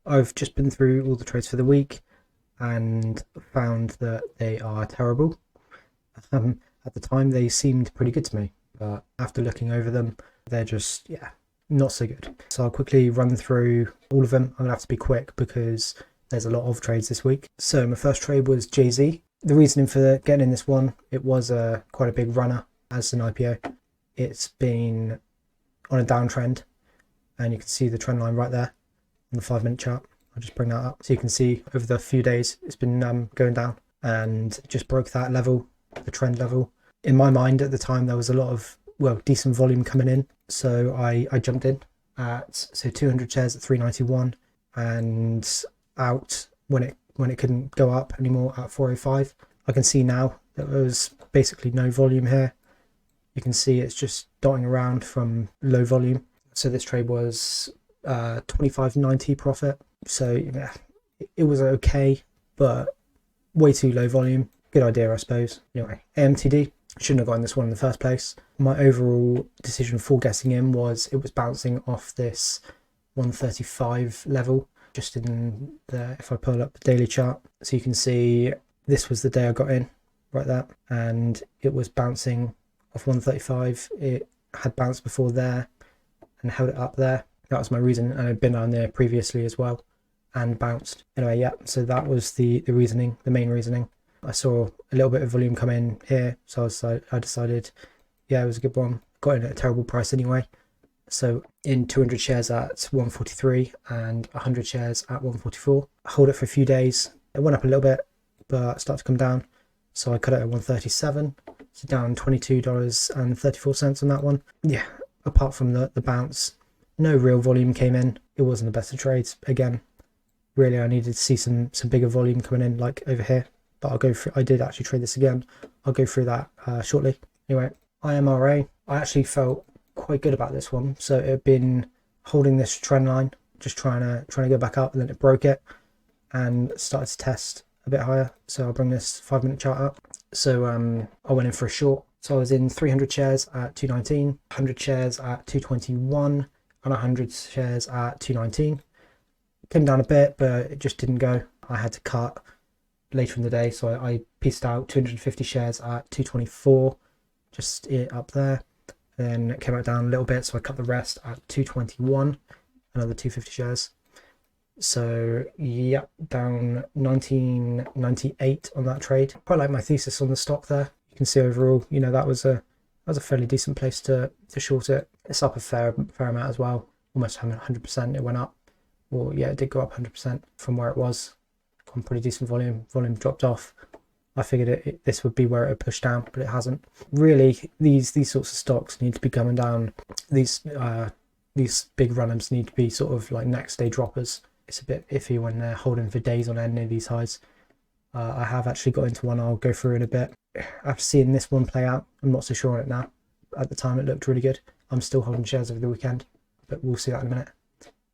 I've just been through all the trades for the week and found that they are terrible. At the time, they seemed pretty good to me, but after looking over them, they're just, yeah, not so good. So I'll quickly run through all of them. I'm going to have to be quick because there's a lot of trades this week. So my first trade was Jay-Z. The reasoning for getting in this one, it was quite a big runner as an IPO. It's been on a downtrend, and you can see the trend line right there on the 5 minute chart. I'll just bring that up so you can see over the few days it's been going down and just broke that level, the trend level. In my mind at the time there was a lot of decent volume coming in, so I jumped in at 200 shares at 391 and out when it couldn't go up anymore at 405. I can see now that there was basically no volume here. You can see it's just dotting around from low volume. So this trade was 25.90 profit. So yeah, it was okay, but way too low volume. Good idea, I suppose. Anyway, AMTD, shouldn't have gotten this one in the first place. My overall decision for getting in was it was bouncing off this 135 level just in the, if I pull up the daily chart, so you can see this was the day I got in right there, and it was bouncing off 135. It had bounced before there and held it up there. That was my reason, and I'd been on there previously as well and bounced. Anyway, yeah, so that was the reasoning, the main reasoning. I saw a little bit of volume come in here, so I decided, yeah, it was a good one. Got in at a terrible price anyway. So in 200 shares at 143 and 100 shares at 144. I hold it for a few days. It went up a little bit, but started to come down. So I cut it at 137. So down $22.34 on that one. Yeah, apart from the bounce, no real volume came in. It wasn't the best of trades. Again, really I needed to see some bigger volume coming in, like over here. But I'll go through, I did actually trade this again. I'll go through that shortly. Anyway, IMRA, I actually felt quite good about this one. So it had been holding this trend line, just trying to go back up, and then it broke it and started to test a bit higher. So I'll bring this 5 minute chart up. So I went in for a short. So I was in 300 shares at 219, 100 shares at 221, and 100 shares at 219. Came down a bit, but it just didn't go. I had to cut later in the day, so I pieced out 250 shares at 224, just it up there. Then it came out down a little bit, so I cut the rest at 221, another 250 shares. So yeah, down 1998 on that trade. Quite like my thesis on the stock there. You can see overall, that was a fairly decent place to short it. It's up a fair amount as well, almost 100%. It went up. Well, yeah, it did go up 100% from where it was. On pretty decent volume. Volume dropped off. I figured this would be where it would push down, but it hasn't. Really, these sorts of stocks need to be coming down. These big run-ups need to be sort of like next day droppers. It's a bit iffy when they're holding for days on end near these highs. I have actually got into one I'll go through in a bit. After seeing this one play out, I'm not so sure on it now. At the time, it looked really good. I'm still holding shares over the weekend, but we'll see that in a minute.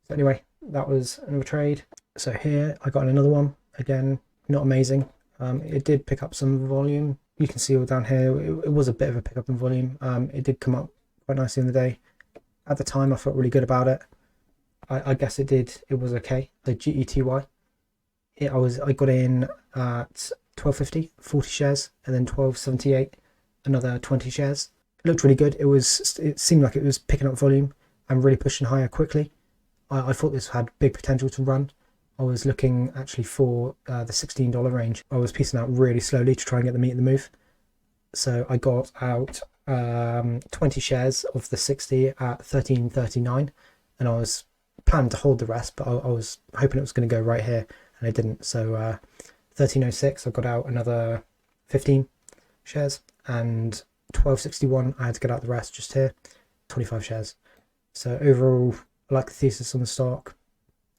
So anyway, that was another trade. So here I got another one. Again, not amazing. It did pick up some volume. You can see all down here, it was a bit of a pickup in volume. It did come up quite nicely in the day. At the time, I felt really good about it. I guess it was okay. The GETY, I got in at 12.50, 40 shares, and then 12.78, another 20 shares. It looked really good. It seemed like it was picking up volume and really pushing higher quickly. I thought this had big potential to run. I was looking actually for the $16 range. I was piecing out really slowly to try and get the meat of the move. So I got out 20 shares of the 60 at 13.39, and I was planning to hold the rest, but I was hoping it was going to go right here, and it didn't. So 13.06, I got out another 15 shares, and 12.61, I had to get out the rest just here, 25 shares. So overall, I like the thesis on the stock.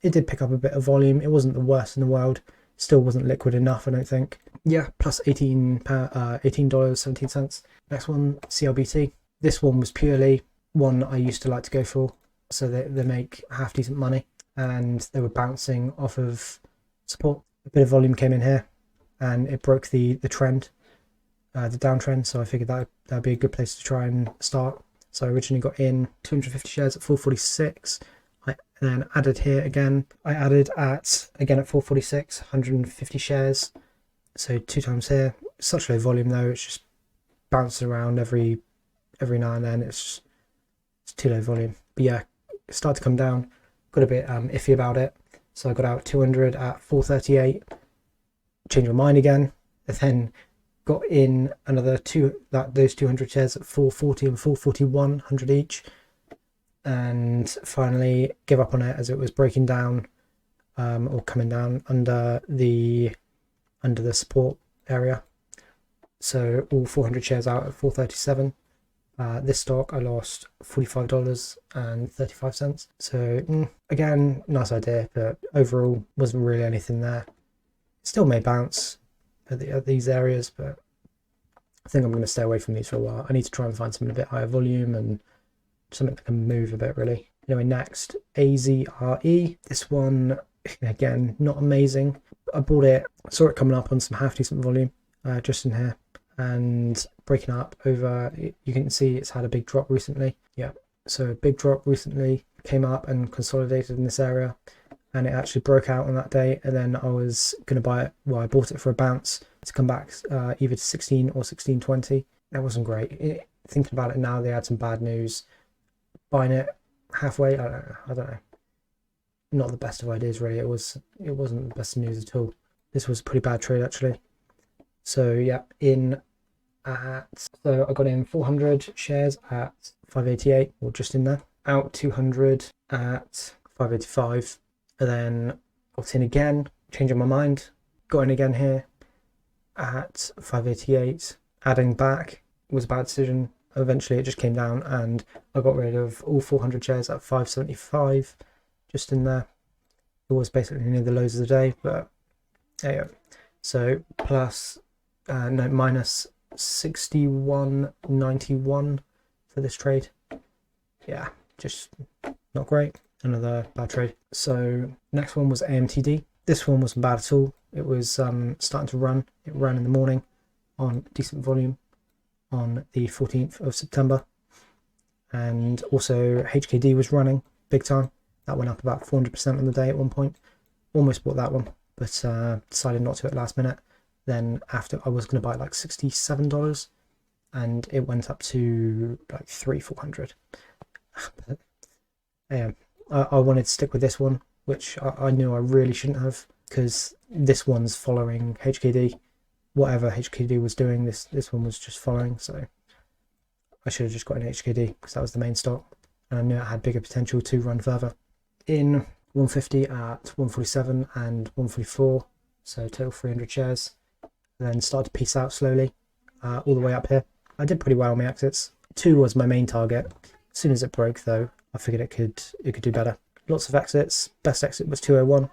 It did pick up a bit of volume. It wasn't the worst in the world. Still wasn't liquid enough, I don't think. Yeah, plus $18.17. Next one, CRBT. This one was purely one I used to like to go for. So they make half decent money, and they were bouncing off of support. A bit of volume came in here, and it broke the trend, the downtrend. So I figured that'd be a good place to try and start. So I originally got in 250 shares at 446. I then added here again. I added again at 446, 150 shares. So 2 times here. Such low volume though, it's just bouncing around every now and then. It's too low volume. But yeah, it started to come down. Got a bit iffy about it. So I got out 200 at 438. Changed my mind again. And then got in another those 200 shares at 440 and 441, 100 each. And finally give up on it as it was breaking down or coming down under the support area. So all 400 shares out at 437. This stock I lost $45.35. So again, nice idea, but overall wasn't really anything there. Still may bounce at these areas, but I think I'm going to stay away from these for a while. I need to try and find something a bit higher volume and something that can move a bit really. Anyway, next, AZRE. This one, again, not amazing. I bought it, saw it coming up on some half decent volume just in here and breaking up over, you can see it's had a big drop recently. Yeah, so a big drop recently, came up and consolidated in this area, and it actually broke out on that day, and then I was going to buy it. Well, I bought it for a bounce to come back either to 16 or 16.20. That wasn't great. Thinking about it now, they had some bad news. Buying it halfway, I don't know. Not the best of ideas really. It wasn't the best news at all. This was a pretty bad trade actually. So yeah, so I got in 400 shares at 588, or just in there. Out 200 at 585, and then got in again, changing my mind. Got in again here at 588. Adding back was a bad decision. Eventually it just came down and I got rid of all 400 shares at 575, just in there. It was basically near the lows of the day, but there you go. So minus 61.91 for this trade. Yeah, just not great. Another bad trade. So next one was AMTD. This one wasn't bad at all. It was starting to run. It ran in the morning on decent volume on the 14th of September, and also HKD was running big time. That went up about 400% on the day at one point. Almost bought that one, but decided not to at last minute. Then after, I was going to buy it like $67, and it went up to like 300-400. But yeah, I wanted to stick with this one, which I knew I really shouldn't have, because this one's following HKD. Whatever HKD was doing, this one was just following, so I should have just got an HKD because that was the main stock, and I knew it had bigger potential to run further. In 150 at 147 and 144, so total 300 shares. Then started to piece out slowly all the way up here. I did pretty well on my exits. 2 was my main target. As soon as it broke though, I figured it could do better. Lots of exits. Best exit was 201.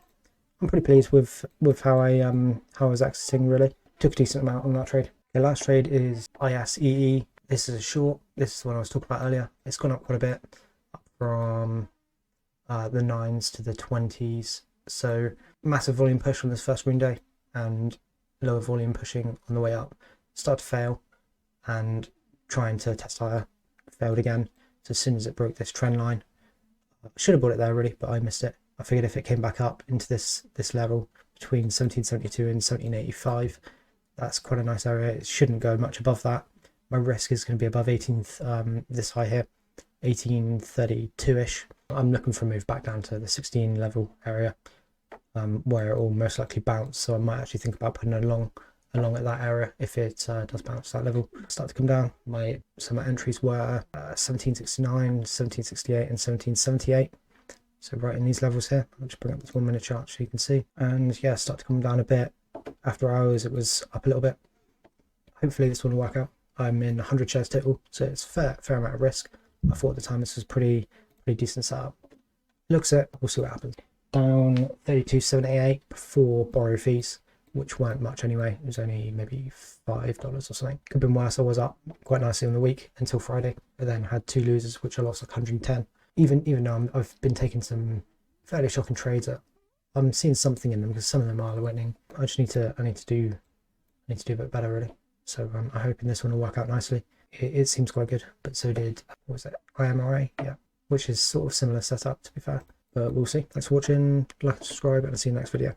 I'm pretty pleased with how I was exiting really. Took a decent amount on that trade. The last trade is ISEE. This is a short. This is the one I was talking about earlier. It's gone up quite a bit, up from the 9s to the 20s. So massive volume push on this first green day, and lower volume pushing on the way up. Start to fail, and trying to test higher. Failed again. So as soon as it broke this trend line, I should have bought it there really, but I missed it. I figured if it came back up into this level between 1772 and 1785, that's quite a nice area. It shouldn't go much above that. My risk is going to be above 18th, this high here, 1832-ish. I'm looking for a move back down to the 16 level area, where it will most likely bounce. So I might actually think about putting it along at that area if it does bounce that level. Start to come down. Some entries were 1769, 1768, and 1778. So right in these levels here. I'll just bring up this 1 minute chart so you can see. And yeah, start to come down a bit. After hours, it was up a little bit. Hopefully this one will work out. I'm in 100 shares total, so it's fair amount of risk. I thought at the time this was pretty decent setup. Looks it. We'll see what happens. Down 32.78 before borrow fees, which weren't much anyway. It was only maybe $5 or something. Could have been worse. I was up quite nicely on the week until Friday, but then had 2 losers, which I lost like 110. Even though I've been taking some fairly shocking trades, I'm seeing something in them because some of them are winning. I need to do a bit better really. So I'm hoping this one will work out nicely. It seems quite good, but so did, what was it, IMRA? Yeah, which is sort of similar setup to be fair. but we'll see. Thanks for watching, like and subscribe, and I'll see you in the next video.